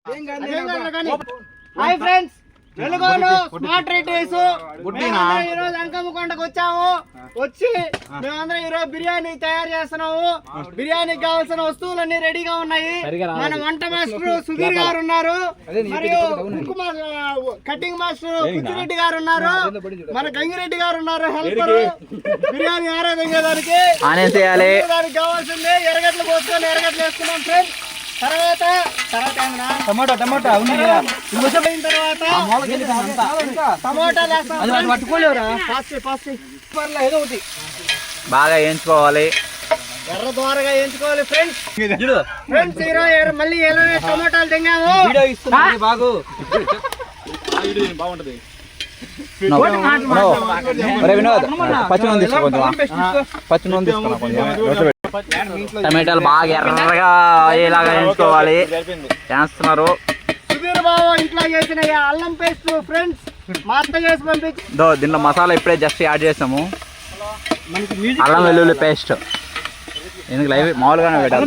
Hi friends, Velugolu smart retails ఈ రోజు అంకమ్మకొండకు వచ్చాము. వచ్చి మేమందరం ఈ రోజు బిర్యానీ తయారు చేస్తున్నాము. బిర్యానీకి కావాల్సిన వస్తువులన్నీ రెడీగా ఉన్నాయి. మన వంట మాస్టర్ సుధీర్ గారు ఉన్నారు, మరియు కటింగ్ మాస్టర్ కుచ్చిరెడ్డి గారు ఉన్నారు, మన గంగిరెడ్డి గారు ఉన్నారు హెల్పర్. బిర్యానీ ఆరాధించేదానికి దానికి కావాల్సింది ఎర్రగడ్డలు పోసుకొని ఎర్రగడ్డలు వేసుకున్నాం ఫ్రెండ్స్. తర్వాత టమాటా బాగా వేయించుకోవాలి, ఎర్ర ద్వారగా వేయించుకోవాలి ఫ్రెండ్స్. ఈరోజు మళ్ళీ టమాటాలు తిన్నాము. బాగుంటది. వినోద్ పచ్చినూనె తీసుకో, పచ్చినూనె తీసుకున్నా కొంచెం. టమాటాలు బాగా ఎర్రగా అయ్యేలాగా వేయించుకోవాలి. చేస్తున్నారు సుధీర్ బాబు ఇంట్లో చేసిన అల్లం పేస్ట్ ఫ్రెండ్స్, మా అత్త చేసి పంపించి. దీంట్లో మసాలా ఇప్పుడే జస్ట్ యాడ్ చేసాము, అల్లం వెల్లుల్లి పేస్ట్. ఎందుకు లైవ్ మామూలుగానే పెట్టాలి.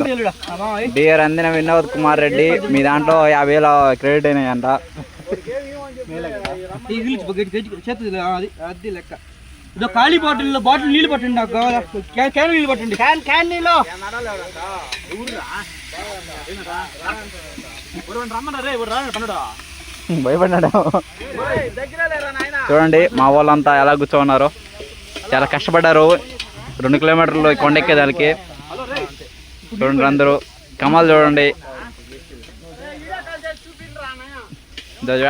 డియర్ అందిన వినోద్ కుమార్ రెడ్డి, మీ దాంట్లో 50,000 క్రెడిట్ అయినాయంట. ఖాళీ బాటిల్ నీళ్ళు పట్టండి, నాకు క్యాన్ నీళ్ళు పట్టండి. క్యాన్ నీళ్ళు భయపడ్డాడు. చూడండి మా వాళ్ళంతా ఎలా కూర్చోన్నారు, చాలా కష్టపడ్డారు 2 కిలోమీటర్లు కొండెక్కేదానికి. చూడండి అందరూ కమాల్ చూడండి.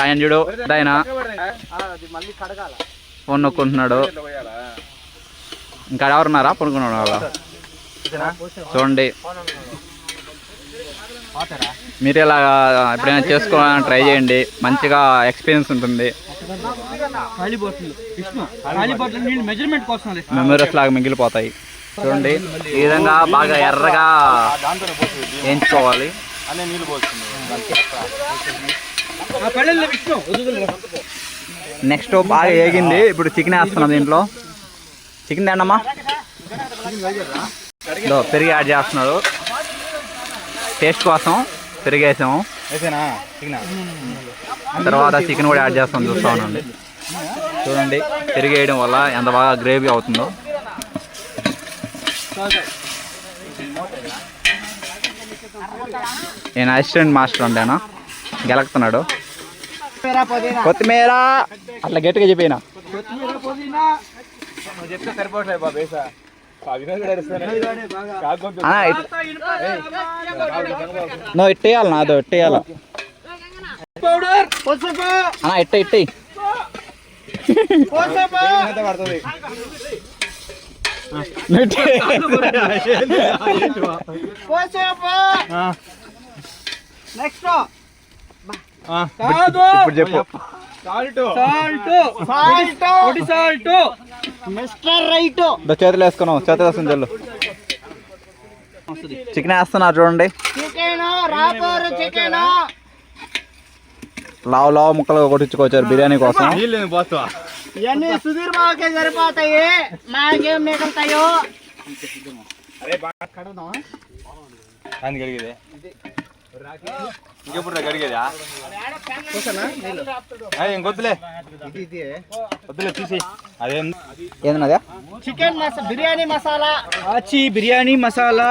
ఆయన చూడు, ఆయన ఫోన్ నొక్కుంటున్నాడు. ఇంకా ఎవరున్నారా పనుకున్నాడు వాళ్ళ. చూడండి మీరు ఇలా ఎప్పుడైనా చేసుకోవాలని ట్రై చేయండి, మంచిగా ఎక్స్పీరియన్స్ ఉంటుంది. మెమరీస్ లాగా మిగిలిపోతాయి. చూడండి ఈ విధంగా బాగా ఎర్రగా వేయించుకోవాలి. నెక్స్ట్ బాగా వేగింది, ఇప్పుడు చికెన్ వేస్తున్నాం. దీంట్లో చికెన్ తిండమ్మా, పెరుగు యాడ్ చేస్తున్నారు టేస్ట్ కోసం. పెరుగు వేసాము, తర్వాత చికెన్ కూడా యాడ్ చేస్తాం. చూస్తా ఉండండి, చూడండి పెరుగు వేయడం వల్ల ఎంత బాగా గ్రేవీ అవుతుందో. నేను అసిస్టెంట్ మాస్టర్ అంటేనా గెలుకుతున్నాడు. కొత్తిమీర అట్లా గట్టిగా చెప్పినా నువ్వు ఇట్టేయాలి, నాదో ఇట్టేయాల ఇట్ట ఇట్టి. ఇప్పుడు చెప్పు. చేతులు వేసుకున్నావు, చేతులు వేసుకుని చెల్లు. చికెన్ వేస్తున్నారు చూడండి, లావు లావు ముక్కలుగా కొట్టించుకొచ్చారు బిర్యానీ కోసం. ఇవన్నీ సుధీర్ బాబుకే సరిపోతాయి, మాకేం మిగులుతాయో. ఇంకెప్పుడు కడిగేదా ఇంకొద్దులే, వద్దులే తీసి. అదేందా చికెన్ బిర్యానీ మసాలా, ఆచి బిర్యానీ మసాలా.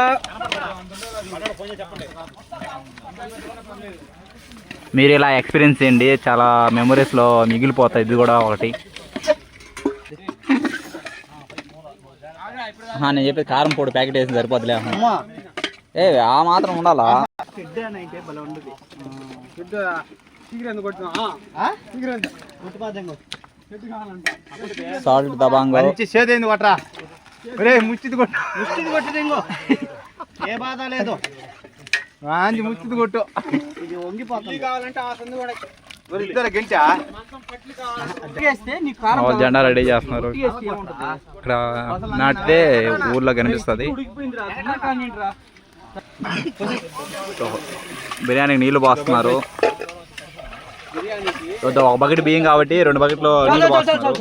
మీరు ఇలా ఎక్స్పీరియన్స్ చేయండి, చాలా మెమరీస్లో మిగిలిపోతాయి. ఇది కూడా ఒకటి. నేను చెప్పేది కారం పొడి ప్యాకెట్ వేసి సరిపోతులే. ఆ మాత్రం ఉండాలా. సాల్ట్ దబాంగో చేదేంది కొట్రా, ముచ్చిది కొట్టు, ముచ్చిది కొట్టు, ఏ బాధ లేదు. ముచ్చిది కొట్టు, ఇది వంగిపోతుంది. కావాలంటే ఆ సందు కూడా జెండా రెడీ చేస్తున్నారు. ఇక్కడ నాటితే ఊర్లో కనిపిస్తుంది. బిర్యానీకి నీళ్లు పోస్తున్నారు. ఒక బకెట్ బియ్యం కాబట్టి 2 బకెట్లు నీళ్లు పోస్తున్నారు.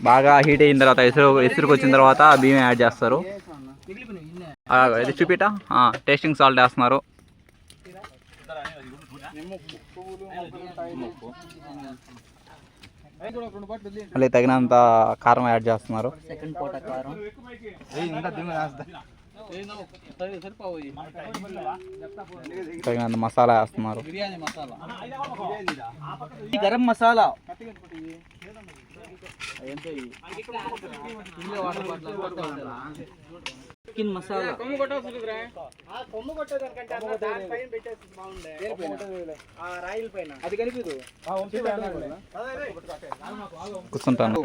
బాగా హీట్ అయిన తర్వాత ఎసురుకు వచ్చిన తర్వాత బియ్యం యాడ్ చేస్తారు. ఇది చూపిట టేస్టింగ్ సాల్ట్ వేస్తున్నారు. మళ్ళీ తగినంత కారం యాడ్ చేస్తున్నారు. తగినంత మసాలా వేస్తున్నారు. గరం మసాలా చికెన్ మసాలా కూర్చుంటాను.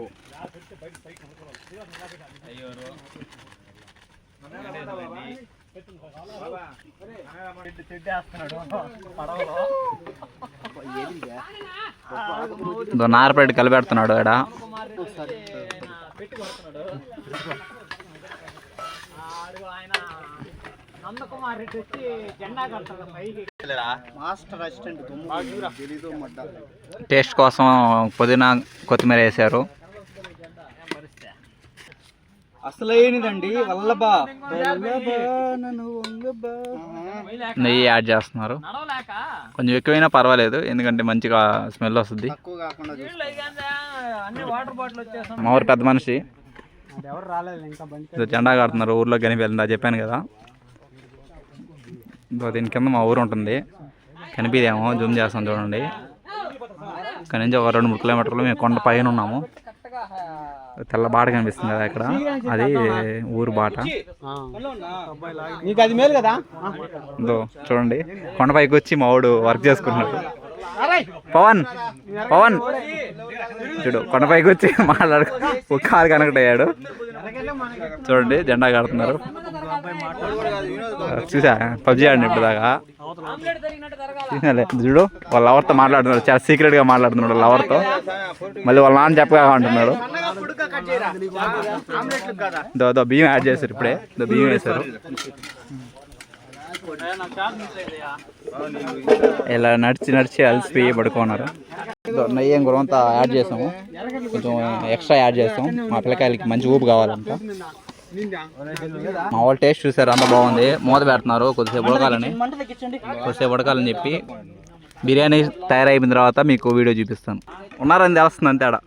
నారపేట కలిపెడుతున్నాడు ఆడ. టేస్ట్ కోసం పుదీనా కొత్తిమీర వేసారు. అసలైనదండి వల్లభా. నెయ్యి యాడ్ చేస్తున్నారు. కొంచెం ఎక్కువైనా పర్వాలేదు, ఎందుకంటే మంచిగా స్మెల్ వస్తుంది. మా ఊరు పెద్ద మనిషి జెండా కడుతున్నారు. ఊర్లో కనిపించిందా చెప్పాను కదా. దీని కింద మా ఊరు ఉంటుంది, కనిపిదేమో జూమ్ చేస్తాం చూడండి. ఇక్కడ నుంచి ఒక 2-3 కిలోమీటర్లు మేము కొండ పైన ఉన్నాము. తెల్ల బాట కనిపిస్తుంది కదా ఇక్కడ, అది ఊరు బాట. అది మేలు కదా. చూడండి కొండపైకి వచ్చి మా వాడు వర్క్ చేసుకుంటున్నాడు. పవన్ పవన్ చూడు కొండపైకి వచ్చి మాట్లాడు ఒక కారు కనెక్ట్ అయ్యాడు. చూడండి జెండా కడుతున్నారు. చూసా పబ్జీ ఆడిన ఇప్పుడు దాకా చూసినాలే. చూడు వాళ్ళ లవర్తో మాట్లాడుతున్నాడు, చాలా సీక్రెట్ గా మాట్లాడుతున్నాడు లవర్తో. మళ్ళీ వాళ్ళ నాన్న చెప్పగా అంటున్నాడు. బియ్యం యాడ్ చేశారు, ఇప్పుడే బియ్యం వేశారు. ఇలా నడిచి అలసిపోయి పడుకున్నారు. నెయ్యి గురంతా యాడ్ చేసాము, కొంచెం ఎక్స్ట్రా యాడ్ చేసాం. మా పిల్లకాయలకి మంచి ఊపు కావాలంట. మా వాళ్ళు టేస్ట్ చూసారు, అంత బాగుంది. మూత పెడుతున్నారు కొద్దిసేపు ఉడకాలని చెప్పి. బిర్యానీ తయారైపోయిన తర్వాత మీకు వీడియో చూపిస్తాను. ఉన్నారని తెలుస్తుంది అంతే ఆడ.